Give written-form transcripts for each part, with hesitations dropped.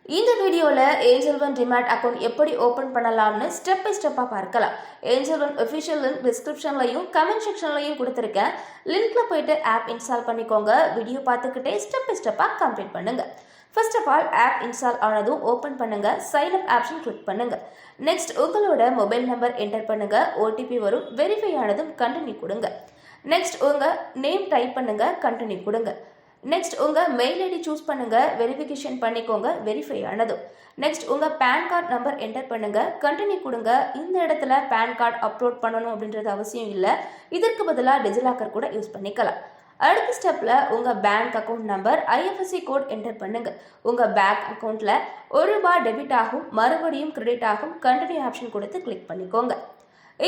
இந்த வீடியோவில் Angel One demat account எப்படி ஓப்பன் பண்ணலாம்னு ஸ்டெப் பை ஸ்டெப்பாக பார்க்கலாம். ஏஞ்சல் ஒன் ஒஃபிஷியல் லிங்க் டிஸ்கிரிப்ஷன்லையும் கமெண்ட் செக்ஷன்லையும் கொடுத்துருக்கேன். லிங்க்ல போயிட்டு ஆப் இன்ஸ்டால் பண்ணிக்கோங்க. வீடியோ பார்த்துக்கிட்டே ஸ்டெப் பை ஸ்டெப்பாக கம்ப்ளீட் பண்ணுங்க. First of all app install ஆனதும் ஓப்பன் பண்ணுங்க. சைன் அப் ஆப்ஷன் கிளிக் பண்ணுங்க. நெக்ஸ்ட் உங்களோட மொபைல் நம்பர் என்டர் பண்ணுங்க. ஓடிபி வரும். வெரிஃபை ஆனதும் கண்டினியூ கொடுங்க. நெக்ஸ்ட் உங்கள் நேம் டைப் பண்ணுங்க. கண்டினியூ கொடுங்க. நெக்ஸ்ட் உங்கள் மெயில் ஐடி சூஸ் பண்ணுங்க. வெரிஃபிகேஷன் பண்ணிக்கோங்க. வெரிஃபை ஆனதும் நெக்ஸ்ட் உங்கள் பேன் கார்டு நம்பர் என்டர் பண்ணுங்க. கண்டினியூ கொடுங்க. இந்த இடத்துல பேன் கார்டு அப்லோட் பண்ணணும் அப்படின்றது அவசியம் இல்லை. இதற்கு பதிலாக டிஜிலாக்கர் கூட யூஸ் பண்ணிக்கலாம். அடுத்த ஸ்டெப்பில் உங்கள் bank account number IFSC code enter பண்ணுங்க. உங்கள் பேங்க் அக்கௌண்ட்டில் ₹1 டெபிட் ஆகும், மறுபடியும் கிரெடிட் ஆகும். கண்டினியூ ஆப்ஷன் கொடுத்து கிளிக் பண்ணிக்கோங்க.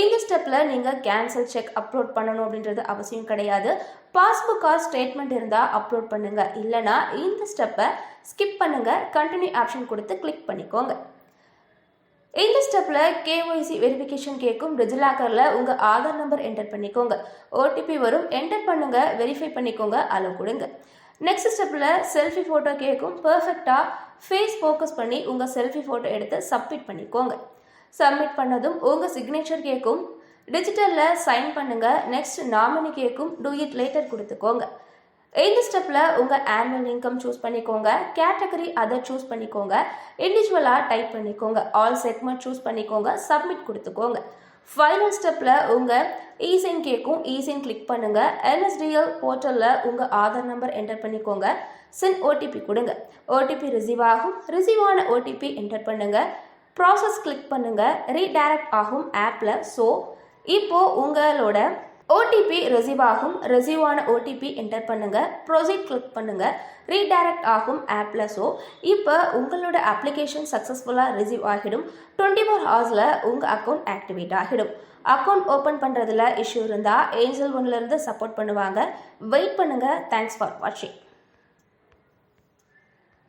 இந்த ஸ்டெப்பில் நீங்கள் கேன்சல் செக் அப்லோட் பண்ணணும் அப்படின்றது அவசியம் கிடையாது. பாஸ்புக் ஆர் ஸ்டேட்மெண்ட் இருந்தால் அப்லோட் பண்ணுங்கள். இல்லைனா இந்த ஸ்டெப்பை ஸ்கிப் பண்ணுங்கள். கண்டினியூ ஆப்ஷன் கொடுத்து கிளிக் பண்ணிக்கோங்க. இந்த ஸ்டெப்பில் கேஒய்சி வெரிஃபிகேஷன் கேட்கும். டிஜிலாக்கரில் உங்கள் ஆதார் நம்பர் என்டர் பண்ணிக்கோங்க. ஓடிபி வரும். என்டர் பண்ணுங்கள். வெரிஃபை பண்ணிக்கோங்க. அலோவ் கொடுங்க. நெக்ஸ்ட் ஸ்டெப்பில் செல்ஃபி ஃபோட்டோ கேட்கும். பர்ஃபெக்டாக ஃபேஸ் ஃபோக்கஸ் பண்ணி உங்கள் செல்ஃபி ஃபோட்டோ எடுத்து சப்மிட் பண்ணிக்கோங்க. சப்மிட் பண்ணதும் உங்கள் சிக்னேச்சர் கேட்கும். டிஜிட்டலில் சைன் பண்ணுங்கள். நெக்ஸ்ட் நாமினி கேட்கும். டூ இட் லேட்டர் கொடுத்துக்கோங்க. இந்த ஸ்டெப்பில் உங்கள் ஆனுவல் இன்கம் சூஸ் பண்ணிக்கோங்க. கேட்டகரி அதர் சூஸ் பண்ணிக்கோங்க. இண்டிவிஜுவலாக டைப் பண்ணிக்கோங்க. ஆல் செக்மெண்ட் சூஸ் பண்ணிக்கோங்க. சப்மிட் கொடுத்துக்கோங்க. ஃபைனல் ஸ்டெப்பில் உங்கள் இசைன் கேட்கும். இசைன் கிளிக் பண்ணுங்கள். என்எஸ்டிஎல் போர்ட்டலில் உங்கள் ஆதார் நம்பர் என்டர் பண்ணிக்கோங்க. சென்ட் ஓடிபி கொடுங்க. ஓடிபி ரிசீவ் ஆகும். ரிசீவ் ஆன ஓடிபி என்டர் பண்ணுங்கள். ப்ராசஸ் கிளிக் பண்ணுங்கள். ரீடைரக்ட் ஆகும் ஆப்பில். ஸோ இப்போது உங்களோட ஓடிபி ரிசீவ் ஆகும். ரிசீவ் ஆன ஓடிபி என்டர் பண்ணுங்கள். ப்ரொசீட் கிளிக் பண்ணுங்கள். ரீடைரக்ட் ஆகும் ஆப்பில். ஸோ இப்போ உங்களோட அப்ளிகேஷன் சக்ஸஸ்ஃபுல்லாக ரிசீவ் ஆகிடும். 24 ஹவர்ஸில் உங்கள் அக்கௌண்ட் ஆக்டிவேட் ஆகிடும். அக்கௌண்ட் ஓப்பன் பண்ணுறதுல இஷ்யூ இருந்தால் ஏஞ்சல் ஒன்லேருந்து சப்போர்ட் பண்ணுவாங்க. வெயிட் பண்ணுங்கள். தேங்க்ஸ் ஃபார் வாட்சிங்.